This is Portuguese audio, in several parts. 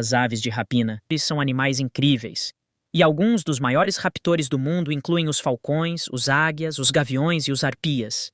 As aves de rapina são animais incríveis, e alguns dos maiores raptores do mundo incluem os falcões, os águias, os gaviões e os arpias.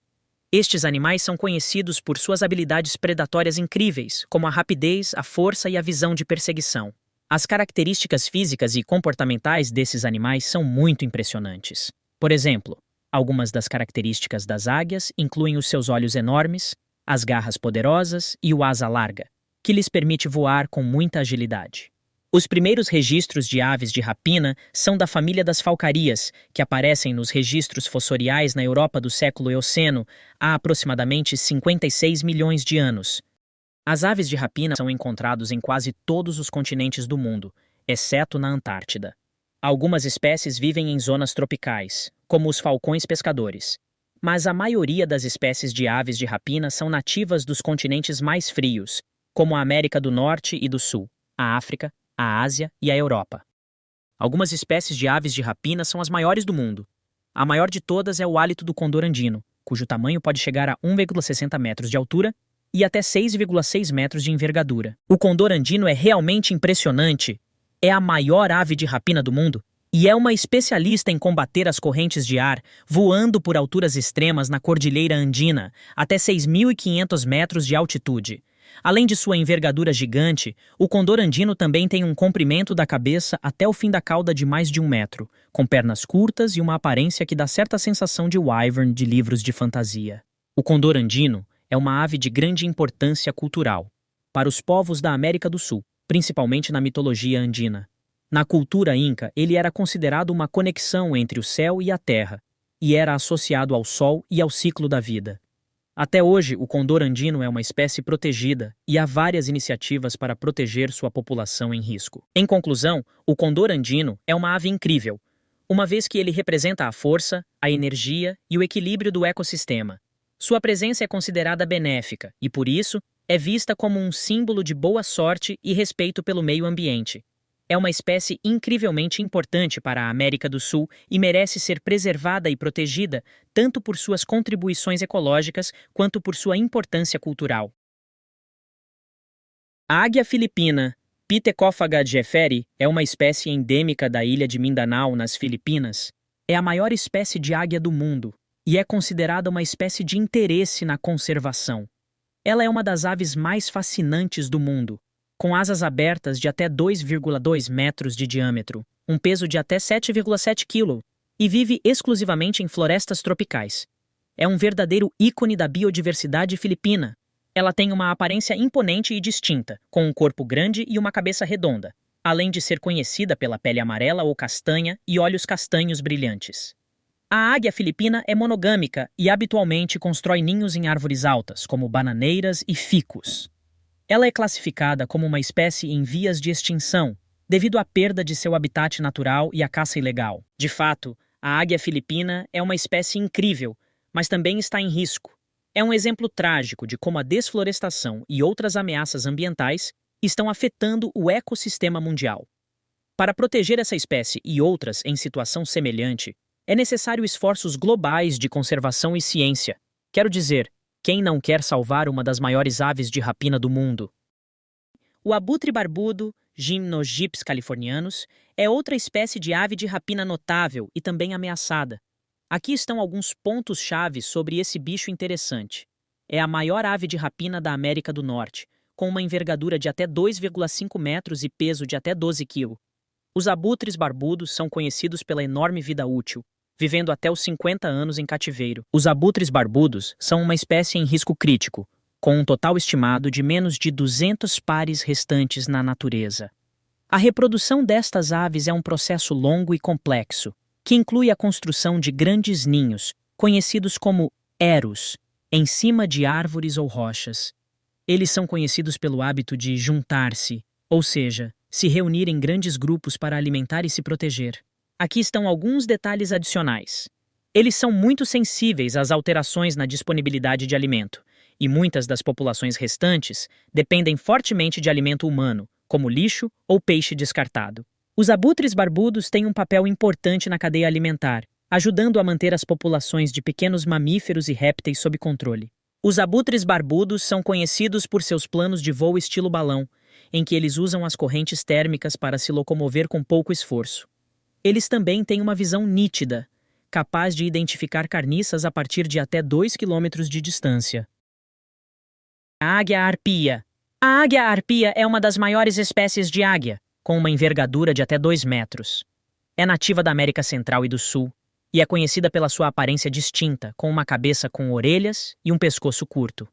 Estes animais são conhecidos por suas habilidades predatórias incríveis, como a rapidez, a força e a visão de perseguição. As características físicas e comportamentais desses animais são muito impressionantes. Por exemplo, algumas das características das águias incluem os seus olhos enormes, as garras poderosas e o asa larga, que lhes permite voar com muita agilidade. Os primeiros registros de aves de rapina são da família das falcarias, que aparecem nos registros fossoriais na Europa do século Eoceno há aproximadamente 56 milhões de anos. As aves de rapina são encontradas em quase todos os continentes do mundo, exceto na Antártida. Algumas espécies vivem em zonas tropicais, como os falcões pescadores, mas a maioria das espécies de aves de rapina são nativas dos continentes mais frios, como a América do Norte e do Sul, a África, a Ásia e a Europa. Algumas espécies de aves de rapina são as maiores do mundo. A maior de todas é o hálito do condor andino, cujo tamanho pode chegar a 1,60 metros de altura e até 6,6 metros de envergadura. O condor andino é realmente impressionante. É a maior ave de rapina do mundo e é uma especialista em combater as correntes de ar, voando por alturas extremas na Cordilheira Andina, até 6.500 metros de altitude. Além de sua envergadura gigante, o condor andino também tem um comprimento da cabeça até o fim da cauda de mais de 1 metro, com pernas curtas e uma aparência que dá certa sensação de wyvern de livros de fantasia. O condor andino é uma ave de grande importância cultural para os povos da América do Sul, principalmente na mitologia andina. Na cultura inca, ele era considerado uma conexão entre o céu e a terra, e era associado ao sol e ao ciclo da vida. Até hoje, o condor andino é uma espécie protegida e há várias iniciativas para proteger sua população em risco. Em conclusão, o condor andino é uma ave incrível, uma vez que ele representa a força, a energia e o equilíbrio do ecossistema. Sua presença é considerada benéfica e, por isso, é vista como um símbolo de boa sorte e respeito pelo meio ambiente. É uma espécie incrivelmente importante para a América do Sul e merece ser preservada e protegida tanto por suas contribuições ecológicas quanto por sua importância cultural. A águia filipina, Pithecophaga jefferi, é uma espécie endêmica da ilha de Mindanao, nas Filipinas. É a maior espécie de águia do mundo e é considerada uma espécie de interesse na conservação. Ela é uma das aves mais fascinantes do mundo, com asas abertas de até 2,2 metros de diâmetro, um peso de até 7,7 kg, e vive exclusivamente em florestas tropicais. É um verdadeiro ícone da biodiversidade filipina. Ela tem uma aparência imponente e distinta, com um corpo grande e uma cabeça redonda, além de ser conhecida pela pele amarela ou castanha e olhos castanhos brilhantes. A águia filipina é monogâmica e habitualmente constrói ninhos em árvores altas, como bananeiras e ficus. Ela é classificada como uma espécie em vias de extinção, devido à perda de seu habitat natural e à caça ilegal. De fato, a águia filipina é uma espécie incrível, mas também está em risco. É um exemplo trágico de como a desflorestação e outras ameaças ambientais estão afetando o ecossistema mundial. Para proteger essa espécie e outras em situação semelhante, é necessário esforços globais de conservação e ciência. Quero dizer, quem não quer salvar uma das maiores aves de rapina do mundo? O abutre barbudo, Gymnogyps californianus, é outra espécie de ave de rapina notável e também ameaçada. Aqui estão alguns pontos-chave sobre esse bicho interessante. É a maior ave de rapina da América do Norte, com uma envergadura de até 2,5 metros e peso de até 12 kg. Os abutres barbudos são conhecidos pela enorme vida útil, vivendo até os 50 anos em cativeiro. Os abutres barbudos são uma espécie em risco crítico, com um total estimado de menos de 200 pares restantes na natureza. A reprodução destas aves é um processo longo e complexo, que inclui a construção de grandes ninhos, conhecidos como eros, em cima de árvores ou rochas. Eles são conhecidos pelo hábito de juntar-se, ou seja, se reunir em grandes grupos para alimentar e se proteger. Aqui estão alguns detalhes adicionais. Eles são muito sensíveis às alterações na disponibilidade de alimento, e muitas das populações restantes dependem fortemente de alimento humano, como lixo ou peixe descartado. Os abutres barbudos têm um papel importante na cadeia alimentar, ajudando a manter as populações de pequenos mamíferos e répteis sob controle. Os abutres barbudos são conhecidos por seus planos de voo estilo balão, em que eles usam as correntes térmicas para se locomover com pouco esforço. Eles também têm uma visão nítida, capaz de identificar carniças a partir de até 2 quilômetros de distância. A águia-arpia. A águia-arpia é uma das maiores espécies de águia, com uma envergadura de até 2 metros. É nativa da América Central e do Sul, e é conhecida pela sua aparência distinta, com uma cabeça com orelhas e um pescoço curto.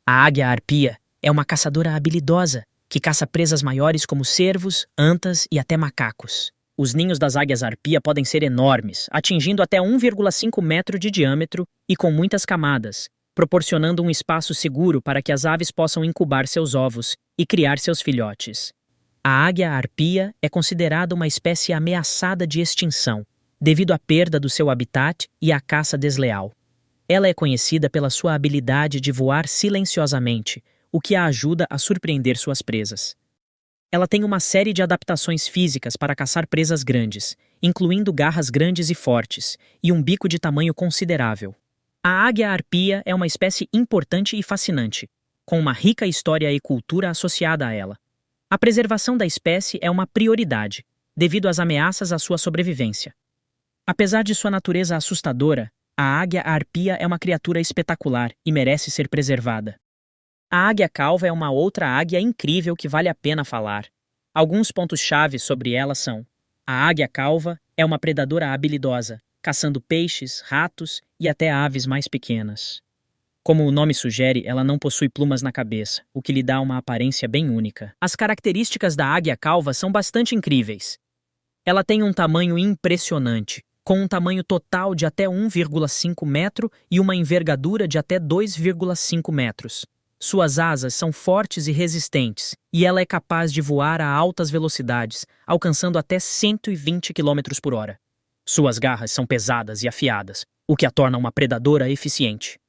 A águia-arpia é uma caçadora habilidosa, que caça presas maiores como cervos, antas e até macacos. Os ninhos das águias-arpia podem ser enormes, atingindo até 1,5 metro de diâmetro e com muitas camadas, proporcionando um espaço seguro para que as aves possam incubar seus ovos e criar seus filhotes. A águia-arpia é considerada uma espécie ameaçada de extinção, devido à perda do seu habitat e à caça desleal. Ela é conhecida pela sua habilidade de voar silenciosamente, o que a ajuda a surpreender suas presas. Ela tem uma série de adaptações físicas para caçar presas grandes, incluindo garras grandes e fortes, e um bico de tamanho considerável. A águia-arpia é uma espécie importante e fascinante, com uma rica história e cultura associada a ela. A preservação da espécie é uma prioridade, devido às ameaças à sua sobrevivência. Apesar de sua natureza assustadora, a águia-arpia é uma criatura espetacular e merece ser preservada. A águia-calva é uma outra águia incrível que vale a pena falar. Alguns pontos-chave sobre ela são: a águia-calva é uma predadora habilidosa, caçando peixes, ratos e até aves mais pequenas. Como o nome sugere, ela não possui plumas na cabeça, o que lhe dá uma aparência bem única. As características da águia-calva são bastante incríveis. Ela tem um tamanho impressionante, com um tamanho total de até 1,5 metro e uma envergadura de até 2,5 metros. Suas asas são fortes e resistentes, e ela é capaz de voar a altas velocidades, alcançando até 120 km por hora. Suas garras são pesadas e afiadas, o que a torna uma predadora eficiente.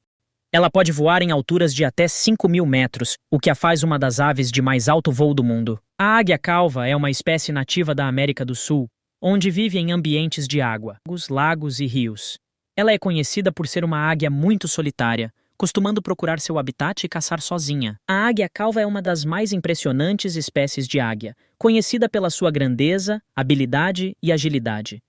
Ela pode voar em alturas de até 5.000 metros, o que a faz uma das aves de mais alto voo do mundo. A águia-calva é uma espécie nativa da América do Sul, onde vive em ambientes de água, lagos e rios. Ela é conhecida por ser uma águia muito solitária, costumando procurar seu habitat e caçar sozinha. A águia-calva é uma das mais impressionantes espécies de águia, conhecida pela sua grandeza, habilidade e agilidade.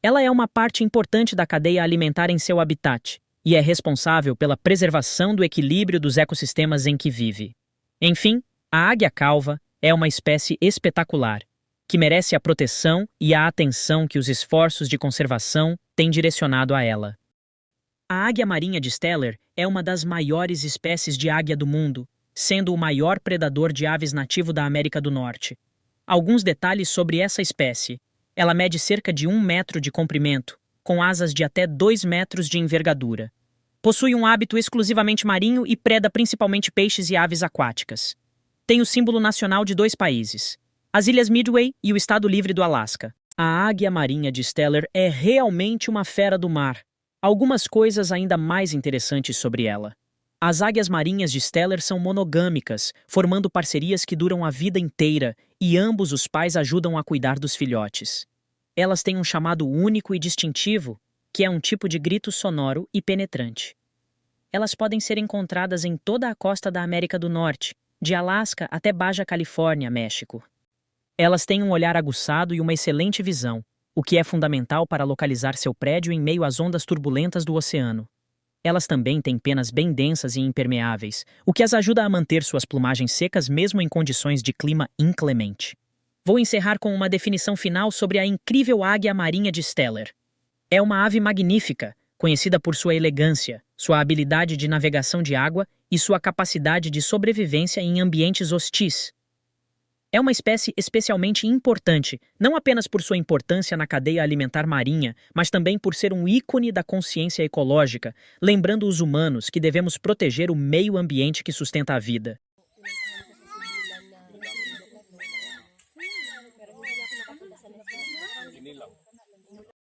Ela é uma parte importante da cadeia alimentar em seu habitat e é responsável pela preservação do equilíbrio dos ecossistemas em que vive. Enfim, a águia-calva é uma espécie espetacular, que merece a proteção e a atenção que os esforços de conservação têm direcionado a ela. A águia marinha de Steller é uma das maiores espécies de águia do mundo, sendo o maior predador de aves nativo da América do Norte. Alguns detalhes sobre essa espécie. Ela mede cerca de 1 metro de comprimento, com asas de até 2 metros de envergadura. Possui um hábito exclusivamente marinho e preda principalmente peixes e aves aquáticas. Tem o símbolo nacional de 2 países: as Ilhas Midway e o Estado Livre do Alasca. A águia marinha de Steller é realmente uma fera do mar. Algumas coisas ainda mais interessantes sobre ela. As águias marinhas de Steller são monogâmicas, formando parcerias que duram a vida inteira, e ambos os pais ajudam a cuidar dos filhotes. Elas têm um chamado único e distintivo, que é um tipo de grito sonoro e penetrante. Elas podem ser encontradas em toda a costa da América do Norte, de Alasca até Baja Califórnia, México. Elas têm um olhar aguçado e uma excelente visão, o que é fundamental para localizar seu prédio em meio às ondas turbulentas do oceano. Elas também têm penas bem densas e impermeáveis, o que as ajuda a manter suas plumagens secas mesmo em condições de clima inclemente. Vou encerrar com uma definição final sobre a incrível águia marinha de Steller. É uma ave magnífica, conhecida por sua elegância, sua habilidade de navegação de água e sua capacidade de sobrevivência em ambientes hostis. É uma espécie especialmente importante, não apenas por sua importância na cadeia alimentar marinha, mas também por ser um ícone da consciência ecológica, lembrando os humanos que devemos proteger o meio ambiente que sustenta a vida.